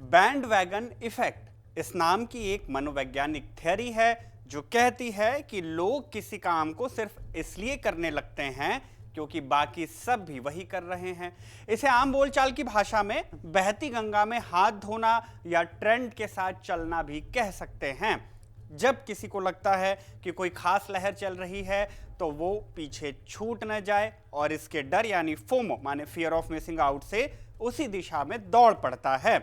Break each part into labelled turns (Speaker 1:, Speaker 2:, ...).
Speaker 1: Bandwagon effect इस नाम की एक मनोवैज्ञानिक थ्योरी है जो कहती है कि लोग किसी काम को सिर्फ इसलिए करने लगते हैं क्योंकि बाकी सब भी वही कर रहे हैं। इसे आम बोलचाल की भाषा में बहती गंगा में हाथ धोना या ट्रेंड के साथ चलना भी कह सकते हैं। जब किसी को लगता है कि कोई खास लहर चल रही है तो वो पीछे छूट न जाए और इसके डर यानी फोमो माने फियर ऑफ मिसिंग आउट से उसी दिशा में दौड़ पड़ता है।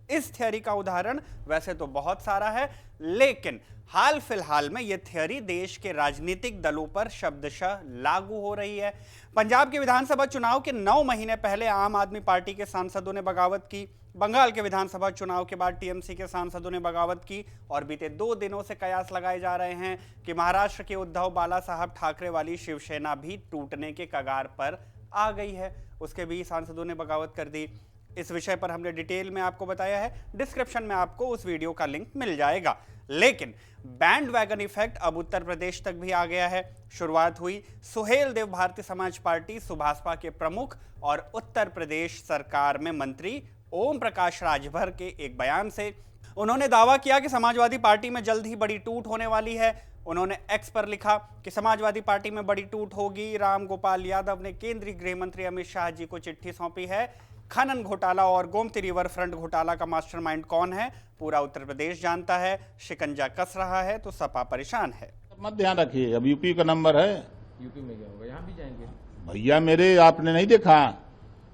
Speaker 1: इस थ्योरी का उदाहरण वैसे तो बहुत सारा है, लेकिन हाल फिलहाल में यह थ्योरी देश के राजनीतिक दलों पर शब्दशः लागू हो रही है। पंजाब के विधानसभा चुनाव के 9 महीने पहले आम आदमी पार्टी के सांसदों ने बगावत की, बंगाल के विधानसभा चुनाव के बाद टीएमसी के सांसदों ने बगावत की और बीते 2 दिनों से कयास लगाए जा रहे हैं कि महाराष्ट्र के उद्धव बाला साहब ठाकरे वाली शिवसेना भी टूटने के कगार पर आ गई है। उसके भी सांसदों ने बगावत कर दी। इस विषय पर हमने डिटेल में आपको बताया है, डिस्क्रिप्शन में आपको उस वीडियो का लिंक मिल जाएगा। लेकिन बैंडवैगन इफेक्ट अब उत्तर प्रदेश तक भी आ गया है। शुरुआत हुई सुहेल देव भारतीय समाज पार्टी सुभाषपा के प्रमुख और उत्तर प्रदेश सरकार में मंत्री ओम प्रकाश राजभर के एक बयान से। उन्होंने दावा किया कि समाजवादी पार्टी में जल्द ही बड़ी टूट होने वाली है। उन्होंने एक्स पर लिखा कि समाजवादी पार्टी में बड़ी टूट होगी। राम गोपाल यादव ने केंद्रीय गृह मंत्री अमित शाह जी को चिट्ठी सौंपी है। खनन घोटाला और गोमती रिवर फ्रंट घोटाला का मास्टरमाइंड कौन है पूरा उत्तर प्रदेश जानता है। शिकंजा कस रहा है तो सपा परेशान है।
Speaker 2: मत ध्यान रखिए, अब यूपी का नंबर है।
Speaker 3: यूपी में क्या होगा, यहाँ भी जाएंगे
Speaker 2: भैया मेरे, आपने नहीं देखा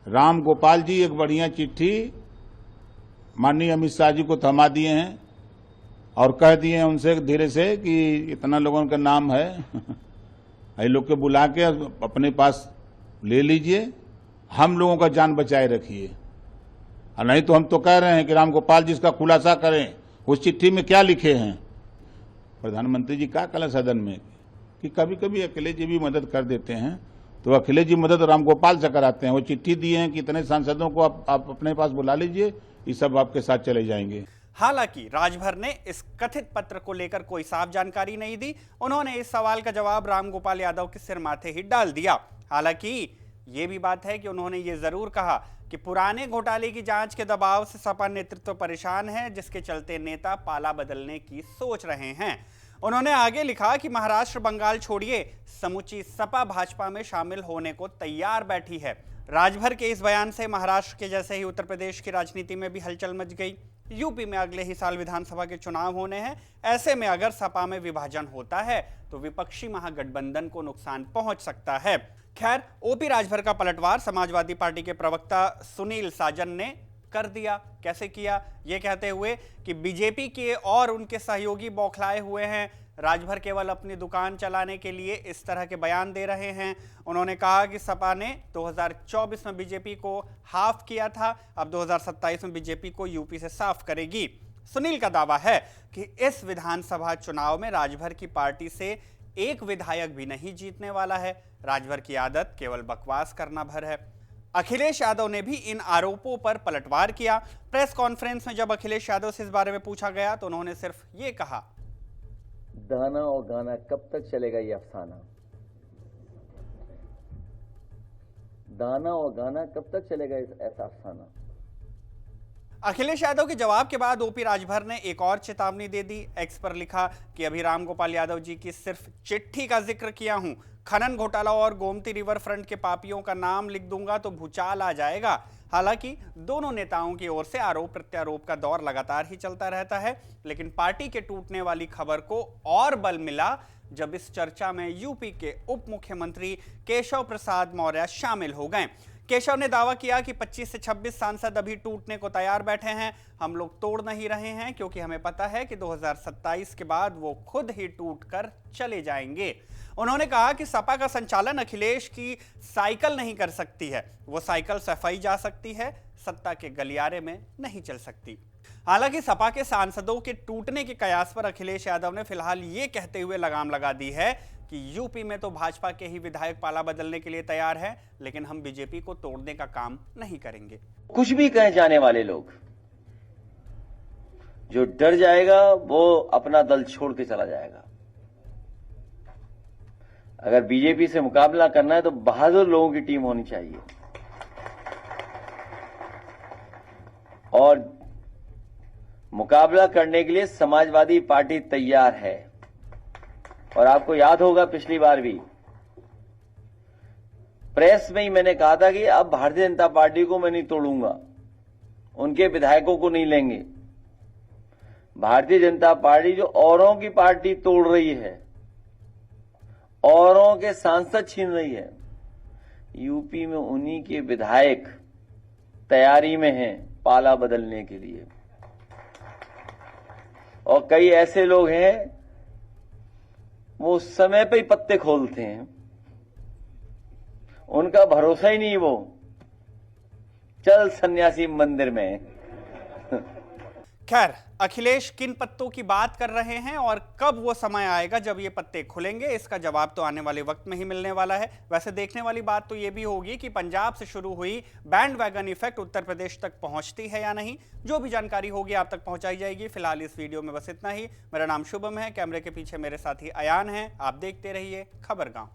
Speaker 2: राम गोपाल जी एक बढ़िया चिट्ठी माननीय अमित शाह जी को थमा दिए हैं और कह दिए हैं उनसे धीरे से कि इतना लोगों का नाम है ये लोग के बुला के अपने पास ले लीजिए, हम लोगों का जान बचाए रखिए। और नहीं तो हम तो कह रहे हैं कि राम गोपाल जी इसका खुलासा करें, उस चिट्ठी में क्या लिखे हैं। प्रधानमंत्री जी का कल सदन में कि कभी कभी अखिलेश जी भी मदद कर देते हैं, तो अखिलेश जी मदद राम गोपाल से कराते हैं। वो चिट्ठी दिए हैं कि इतने सांसदों को आप अपने पास बुला लीजिए, ये सब आपके साथ चले जाएंगे।
Speaker 1: हालांकि राजभर ने इस कथित पत्र को लेकर कोई साफ जानकारी नहीं दी। उन्होंने इस सवाल का जवाब रामगोपाल यादव के सिर माथे ही डाल दिया। हालांकि ये भी बात है कि उन्होंने ये जरूर कहा कि पुराने घोटाले की जांच के दबाव से सपा नेतृत्व परेशान है, जिसके चलते नेता पाला बदलने की सोच रहे हैं। उन्होंने आगे लिखा कि महाराष्ट्र बंगाल छोड़िए, समूची सपा भाजपा में शामिल होने को तैयार बैठी है। राजभर के इस बयान से महाराष्ट्र के जैसे ही उत्तर प्रदेश की राजनीति में भी हलचल मच गई। यूपी में अगले ही साल विधानसभा के चुनाव होने हैं। ऐसे में अगर सपा में विभाजन होता है तो विपक्षी महागठबंधन को नुकसान पहुंच सकता है। खैर, ओपी राजभर का पलटवार समाजवादी पार्टी के प्रवक्ता सुनील साजन ने कर दिया। कैसे किया, ये कहते हुए कि बीजेपी के और उनके सहयोगी बौखलाए हुए हैं। राजभर केवल अपनी दुकान चलाने के लिए इस तरह के बयान दे रहे हैं। उन्होंने कहा कि सपा ने 2024 में बीजेपी को हाफ किया था, अब 2027 में बीजेपी को यूपी से साफ करेगी। सुनील का दावा है कि इस विधानसभा चुनाव में राजभर की पार्टी से एक विधायक भी नहीं जीतने वाला है। राजभर की आदत केवल बकवास करना भर है। अखिलेश यादव ने भी इन आरोपों पर पलटवार किया। प्रेस कॉन्फ्रेंस में जब अखिलेश यादव से इस बारे में पूछा गया तो उन्होंने सिर्फ ये कहा,
Speaker 4: दाना और गाना कब तक चलेगा ये अफसाना, दाना और गाना कब तक चलेगा ऐसा अफसाना।
Speaker 1: अखिलेश यादव के जवाब के बाद ओपी राजभर ने एक और चेतावनी दे दी। एक्स पर लिखा कि अभी रामगोपाल यादव जी की सिर्फ चिट्ठी का जिक्र किया हूं, खनन घोटाला और गोमती रिवर फ्रंट के पापियों का नाम लिख दूंगा तो भूचाल आ जाएगा। हालांकि दोनों नेताओं की ओर से आरोप प्रत्यारोप का दौर लगातार ही चलता रहता है, लेकिन पार्टी के टूटने वाली खबर को और बल मिला जब इस चर्चा में यूपी के उप मुख्यमंत्री केशव प्रसाद मौर्य शामिल हो गए। केशव ने दावा किया कि 25 से 26 सांसद अभी टूटने को तैयार बैठे हैं। हम लोग तोड़ नहीं रहे हैं क्योंकि हमें पता है कि 2027 के बाद वो खुद ही टूट कर चले जाएंगे। उन्होंने कहा कि सपा का संचालन अखिलेश की साइकिल नहीं कर सकती है, वो साइकिल सफाई जा सकती है, सत्ता के गलियारे में नहीं चल सकती। हालांकि सपा के सांसदों के टूटने के कयास पर अखिलेश यादव ने फिलहाल ये कहते हुए लगाम लगा दी है कि यूपी में तो भाजपा के ही विधायक पाला बदलने के लिए तैयार है, लेकिन हम बीजेपी को तोड़ने का काम नहीं करेंगे।
Speaker 4: कुछ भी कहे जाने वाले लोग, जो डर जाएगा वो अपना दल छोड़ के चला जाएगा। अगर बीजेपी से मुकाबला करना है तो बहादुर लोगों की टीम होनी चाहिए और मुकाबला करने के लिए समाजवादी पार्टी तैयार है। और आपको याद होगा पिछली बार भी प्रेस में ही मैंने कहा था कि अब भारतीय जनता पार्टी को मैं नहीं तोड़ूंगा, उनके विधायकों को नहीं लेंगे। भारतीय जनता पार्टी जो औरों की पार्टी तोड़ रही है, औरों के सांसद छीन रही है, यूपी में उन्हीं के विधायक तैयारी में हैं पाला बदलने के लिए। और कई ऐसे लोग हैं वो समय पे ही पत्ते खोलते हैं, उनका भरोसा ही नहीं, वो चल सन्यासी मंदिर में।
Speaker 1: खैर, अखिलेश किन पत्तों की बात कर रहे हैं और कब वो समय आएगा जब ये पत्ते खुलेंगे, इसका जवाब तो आने वाले वक्त में ही मिलने वाला है। वैसे देखने वाली बात तो ये भी होगी कि पंजाब से शुरू हुई band wagon effect Uttar Pradesh तक पहुंचती है या नहीं। जो भी जानकारी होगी आप तक पहुंचाई जाएगी। फिलहाल इस वीडियो में बस इतना ही। मेरा नाम शुभम है, कैमरे के पीछे मेरे साथी अयान है। आप देखते रहिए खबरगांव।